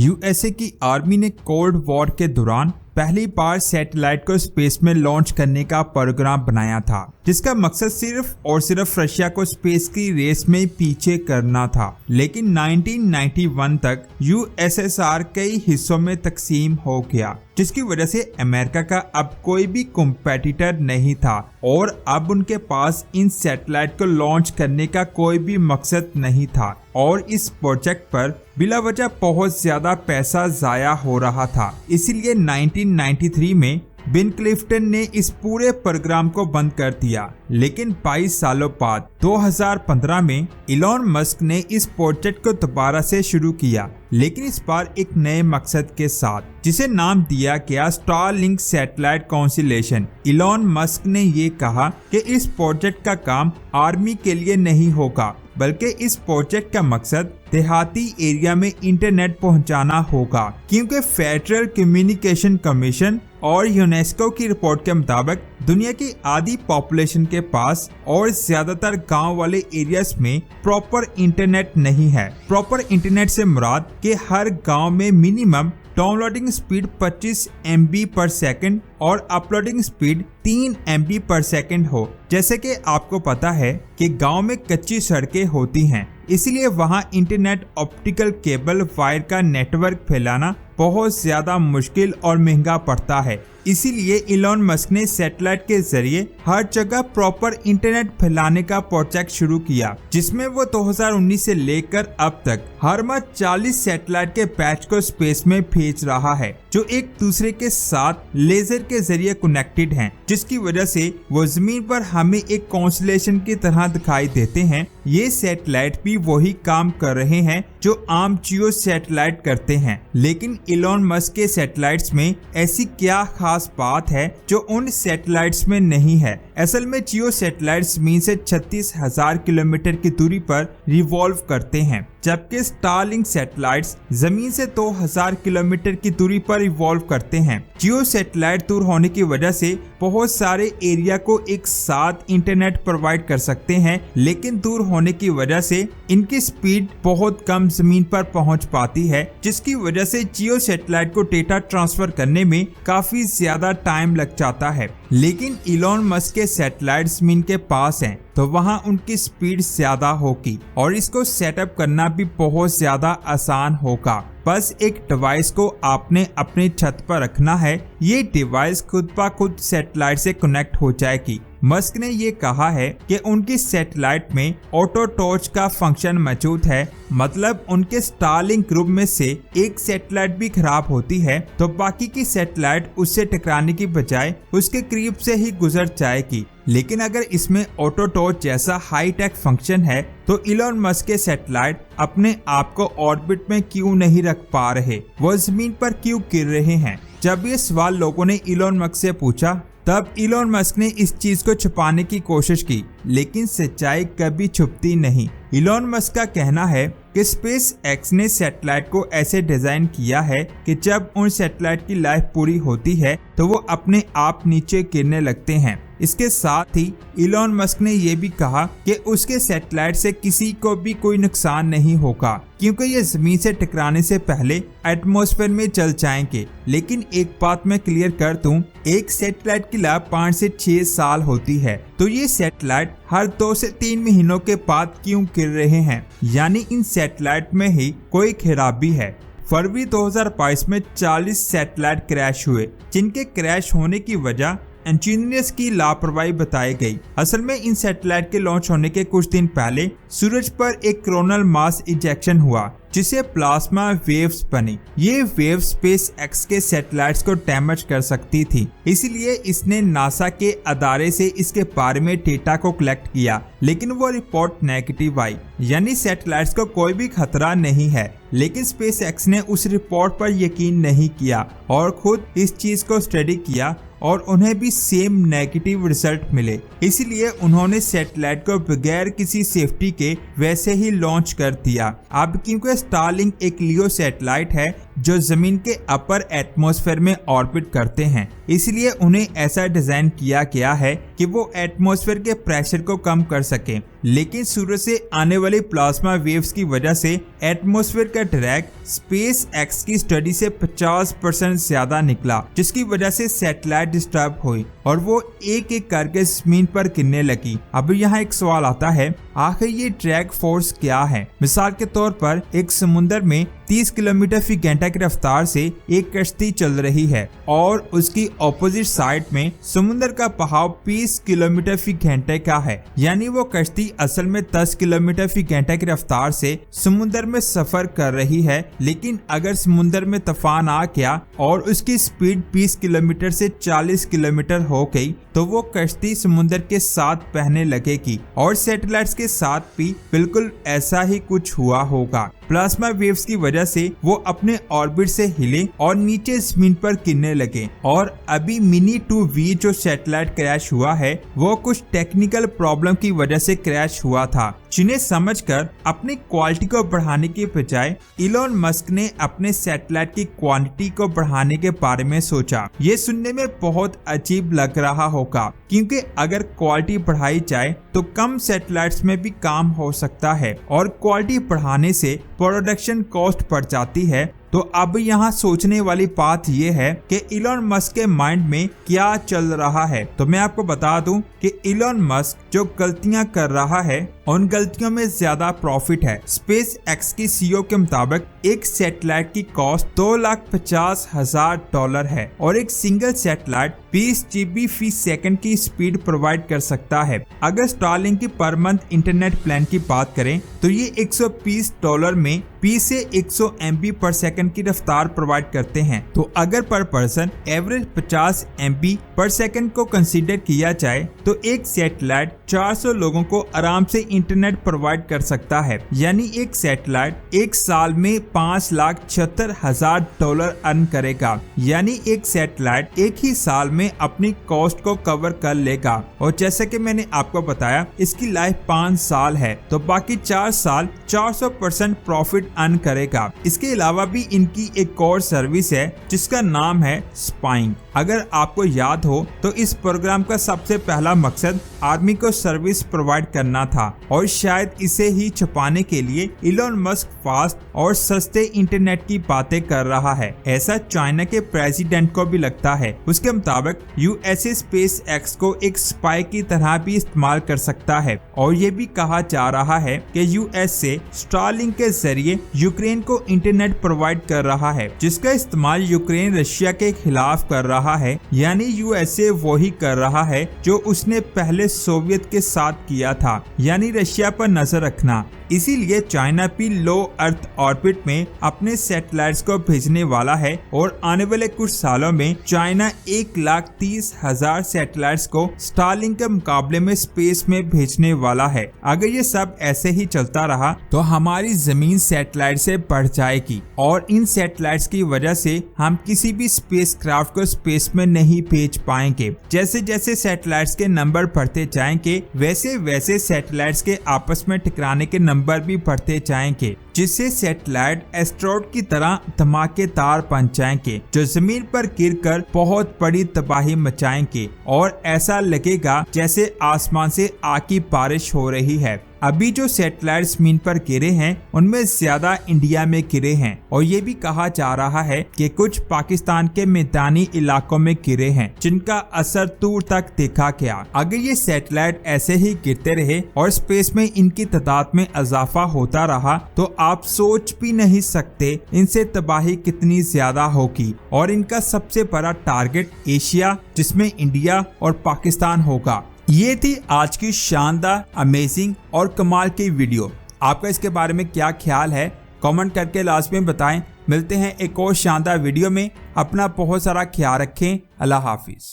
USA की army ने cold war के दौरान पहली बार सैटेलाइट को स्पेस में लॉन्च करने का प्रोग्राम बनाया था, जिसका मकसद सिर्फ और सिर्फ रशिया को स्पेस की रेस में पीछे करना था। लेकिन 1991 तक यूएसएसआर कई हिस्सों में तकसीम हो गया, जिसकी वजह से अमेरिका का अब कोई भी कॉम्पिटिटर नहीं था और अब उनके पास इन सैटेलाइट को लॉन्च करने का कोई भी मकसद नहीं था और इस प्रोजेक्ट पर बिला वजह बहुत ज्यादा पैसा जाया हो रहा था। इसीलिए 1993 में बिन क्लिफ्टन ने इस पूरे प्रोग्राम को बंद कर दिया। लेकिन 22 सालों बाद 2015 में इलॉन मस्क ने इस प्रोजेक्ट को दोबारा से शुरू किया, लेकिन इस बार एक नए मकसद के साथ, जिसे नाम दिया गया Starlink satellite constellation. Elon Musk ने ये कहा कि इस प्रोजेक्ट का काम आर्मी के लिए नहीं होगा, बल्कि इस प्रोजेक्ट का मकसद देहाती एरिया में इंटरनेट पहुंचाना होगा, क्योंकि फेडरल कम्युनिकेशन कमीशन और यूनेस्को की रिपोर्ट के मुताबिक दुनिया की आधी पॉपुलेशन के पास और ज्यादातर गांव वाले एरियाज में प्रॉपर इंटरनेट नहीं है। प्रॉपर इंटरनेट से मुराद कि हर गांव में मिनिमम डाउनलोडिंग स्पीड 25 MB पर सेकंड और अपलोडिंग स्पीड 3 MB पर सेकंड हो। जैसे कि आपको पता है कि गांव में कच्ची सड़कें होती हैं, इसलिए वहां इंटरनेट ऑप्टिकल केबल वायर का नेटवर्क फैलाना बहुत ज्यादा मुश्किल और महंगा पड़ता है। इसीलिए इलॉन मस्क ने सैटेलाइट के जरिए हर जगह प्रॉपर इंटरनेट फैलाने का प्रोजेक्ट शुरू किया, जिसमें वो 2019 से लेकर अब तक हर माह 40 सैटेलाइट के बैच को स्पेस में भेज रहा है, जो एक दूसरे के साथ लेजर के जरिए कनेक्टेड हैं, जिसकी वजह से वो जमीन पर हमें एक कॉन्स्टेलेशन की तरह दिखाई देते हैं। ये सैटेलाइट भी वही काम कर रहे हैं जो आम जियो सैटेलाइट करते हैं, लेकिन इलॉन मस्क के सैटेलाइट्स में ऐसी क्या खास बात है जो उन सैटेलाइट्स में नहीं है। असल में जियो सैटेलाइट जमीन से 36,000 किलोमीटर की दूरी पर रिवॉल्व करते हैं, जबकि स्टारलिंक सैटेलाइट्स जमीन से 2000 किलोमीटर की दूरी पर रिवॉल्व करते हैं। जियो सैटेलाइट दूर होने की वजह से बहुत सारे एरिया को एक साथ इंटरनेट प्रोवाइड कर सकते हैं, लेकिन दूर होने की वजह से इनकी स्पीड बहुत कम जमीन पर पहुंच पाती है, जिसकी वजह से जियो सैटेलाइट को डेटा ट्रांसफर करने में काफी ज्यादा टाइम लग जाता है। लेकिन इलॉन मस्क के सैटेलाइट जमीन के पास हैं, तो वहां उनकी स्पीड ज्यादा होगी और इसको सेटअप करना भी बहुत ज्यादा आसान होगा। बस एक डिवाइस को आपने अपनी छत पर रखना है, ये डिवाइस खुद ब खुद सैटेलाइट से कनेक्ट हो जाएगी। मस्क ने ये कहा है कि उनकी सैटेलाइट में ऑटो टॉर्च का फंक्शन मौजूद है, मतलब उनके स्टारलिंक ग्रुप में से एक सैटेलाइट भी खराब होती है तो बाकी की सैटेलाइट उससे टकराने की बजाय उसके करीब से ही गुजर जाएगी। लेकिन अगर इसमें ऑटो टॉर्च जैसा हाई टेक फंक्शन है तो इलॉन मस्क के सैटेलाइट अपने आप को ऑर्बिट में क्यों नहीं रख पा रहे, वो जमीन पर क्यों गिर रहे हैं। जब ये सवाल लोगों ने इलॉन मस्क से पूछा, तब इलॉन मस्क ने इस चीज को छुपाने की कोशिश की, लेकिन सच्चाई कभी छुपती नहीं। इलॉन मस्क का कहना है कि स्पेस एक्स ने सैटेलाइट को ऐसे डिजाइन किया है कि जब उन सैटेलाइट की लाइफ पूरी होती है तो वो अपने आप नीचे गिरने लगते हैं। इसके साथ ही इलॉन मस्क ने यह भी कहा कि उसके सैटेलाइट से किसी को भी कोई नुकसान नहीं होगा, क्योंकि ये जमीन से टकराने से पहले एटमॉस्फेयर में चल जाएंगे। लेकिन एक बात मैं क्लियर कर दूं, एक सैटेलाइट की लाइफ 5 से 6 साल होती है, तो ये सैटेलाइट हर 2 से 3 महीनों के बाद क्यों गिर रहे हैं, यानी इन सैटेलाइट में ही कोई खराबी है। फरवरी 2022 में 40 सैटेलाइट क्रैश हुए, जिनके क्रैश होने की वजह इंजीनियर्स की लापरवाही बताई गई। असल में इन सैटेलाइट के लॉन्च होने के कुछ दिन पहले सूरज पर एक कोरोनल मास इजेक्शन हुआ, जिसे प्लाज्मा वेव्स बनी। ये वेव स्पेस एक्स के सैटेलाइट्स को डैमेज कर सकती थी, इसीलिए इसने नासा के अदारे से इसके बारे में डेटा को कलेक्ट किया, लेकिन वो रिपोर्ट नेगेटिव आई, यानी सैटेलाइट्स को कोई भी खतरा नहीं है। लेकिन स्पेस एक्स ने उस रिपोर्ट पर यकीन नहीं किया और खुद इस चीज को स्टडी किया और उन्हें भी सेम नेगेटिव रिजल्ट मिले। इसलिए उन्होंने सैटेलाइट को बगैर किसी सेफ्टी के वैसे ही लॉन्च कर दिया। अब क्योंकि स्टारलिंक एक लियो सैटेलाइट है जो जमीन के अपर एटमॉस्फेयर में ऑर्बिट करते हैं, इसलिए उन्हें ऐसा डिजाइन किया गया है कि कि वो एटमॉस्फेयर के प्रेशर को कम कर सके, लेकिन सूरज से आने वाली प्लाज्मा वेव्स की वजह से एटमॉस्फेयर का ड्रैग स्पेस एक्स की स्टडी से 50% ज्यादा निकला, जिसकी वजह से सैटेलाइट डिस्टर्ब हुई और वो एक एक करके जमीन पर गिरने लगी। अब यहाँ एक सवाल आता है, आखिर ये ड्रैग फोर्स क्या है? मिसाल के तौर पर एक समुद्र में 30 किलोमीटर फी घंटा की रफ्तार से एक कश्ती चल रही है और उसकी ऑपोजिट साइड में समुद्र का बहाव 20 किलोमीटर फी घंटे का है, यानी वो कश्ती असल में 10 किलोमीटर फी घंटा की रफ्तार से समुद्र में सफर कर रही है। लेकिन अगर समुद्र में तूफान आ गया और उसकी स्पीड 20 किलोमीटर से 40 किलोमीटर हो गई तो वो कश्ती समुद्र के साथ बहने लगेगी और सैटेलाइट्स के साथ भी बिल्कुल ऐसा ही कुछ हुआ होगा। प्लाज्मा वेव्स की वजह से वो अपने ऑर्बिट से हिले और नीचे जमीन पर गिरने लगे। और अभी मिनी 2V जो सैटेलाइट क्रैश हुआ है वो कुछ टेक्निकल प्रॉब्लम की वजह से क्रैश हुआ था, जिन्हें समझकर अपनी क्वालिटी को बढ़ाने के बजाय इलॉन मस्क ने अपने सैटेलाइट की क्वांटिटी को बढ़ाने के बारे में सोचा। ये सुनने में बहुत अजीब लग रहा होगा, क्योंकि अगर क्वालिटी बढ़ाई जाए तो कम सैटेलाइट्स में भी काम हो सकता है और क्वालिटी बढ़ाने से प्रोडक्शन कॉस्ट बढ़ जाती है। तो अब यहाँ सोचने वाली बात यह है कि इलॉन मस्क के माइंड में क्या चल रहा है। तो मैं आपको बता दूं कि इलॉन मस्क जो गलतियां कर रहा है उन गलतियों में ज्यादा प्रॉफिट है। स्पेस एक्स की सीईओ के मुताबिक एक सैटेलाइट की कॉस्ट $2,50,000 है और एक सिंगल सैटेलाइट 20 GB फी सेकंड की स्पीड प्रोवाइड कर सकता है। अगर स्टारलिंक की पर मंथ इंटरनेट प्लान की बात करें तो ये $120 में 20 से 100 MB पर सेकंड की रफ्तार प्रोवाइड करते हैं। तो अगर पर पर्सन एवरेज 50 MB पर सेकंड को कंसीडर किया जाए तो एक सैटेलाइट 400 लोगों को आराम से इंटरनेट प्रोवाइड कर सकता है, यानी एक सैटेलाइट एक साल में $5,76,000 अर्न करेगा, यानी एक सैटेलाइट एक ही साल में अपनी कॉस्ट को कवर कर लेगा। और जैसे कि मैंने आपको बताया इसकी लाइफ 5 साल है, तो बाकी 4 साल 400% प्रॉफिट अर्न करेगा। इसके अलावा भी इनकी एक और सर्विस है जिसका नाम है स्पाइंग। अगर आपको याद हो तो इस प्रोग्राम का सबसे पहला मकसद आर्मी को सर्विस प्रोवाइड करना था और शायद इसे ही छुपाने के लिए इलॉन मस्क फास्ट और सस्ते इंटरनेट की बातें कर रहा है। ऐसा चाइना के प्रेसिडेंट को भी लगता है। उसके मुताबिक यूएसए स्पेस एक्स को एक स्पाई की तरह भी इस्तेमाल कर सकता है और ये भी कहा जा रहा है कि यूएसए स्टारलिंक के जरिए यूक्रेन को इंटरनेट प्रोवाइड कर रहा है, जिसका इस्तेमाल यूक्रेन रशिया के खिलाफ कर रहा है, यानी यूएसए वही कर रहा है जो उसने पहले सोवियत के साथ किया था, यानी रशिया पर नजर रखना। इसीलिए चाइना भी लो अर्थ ऑर्बिट में अपने सैटेलाइट्स को भेजने वाला है और आने वाले कुछ सालों में चाइना 1,30,000 सैटेलाइट्स को स्टारलिंक के मुकाबले में स्पेस में भेजने वाला है। अगर ये सब ऐसे ही चलता रहा तो हमारी जमीन सैटेलाइट से बढ़ जाएगी और इन सैटेलाइट्स की वजह से हम किसी भी स्पेसक्राफ्ट को स्पेस में नहीं भेज पाएंगे। जैसे जैसे सैटेलाइट्स के नंबर बढ़ते जाएंगे वैसे वैसे सैटेलाइट्स के आपस में टकराने के नंबर भी बढ़ते जाएंगे, जिससे सैटेलाइट एस्ट्रॉइड की तरह धमाकेदार बन जाएंगे जो जमीन पर गिरकर बहुत बड़ी तबाही मचाएंगे और ऐसा लगेगा जैसे आसमान से आग की बारिश हो रही है। अभी जो सैटेलाइट जमीन पर गिरे हैं उनमें ज्यादा इंडिया में गिरे हैं और ये भी कहा जा रहा है कि कुछ पाकिस्तान के मैदानी इलाकों में गिरे हैं, जिनका असर दूर तक देखा गया। अगर ये सैटेलाइट ऐसे ही गिरते रहे और स्पेस में इनकी तादाद में इजाफा होता रहा तो आप सोच भी नहीं सकते इनसे तबाही कितनी ज्यादा होगी। और इनका सबसे बड़ा टारगेट एशिया, जिसमें इंडिया और पाकिस्तान होगा। ये थी आज की शानदार, अमेजिंग और कमाल की वीडियो। आपका इसके बारे में क्या ख्याल है कमेंट करके लास्ट में बताएं। मिलते हैं एक और शानदार वीडियो में। अपना बहुत सारा ख्याल रखें। अल्लाह हाफिज।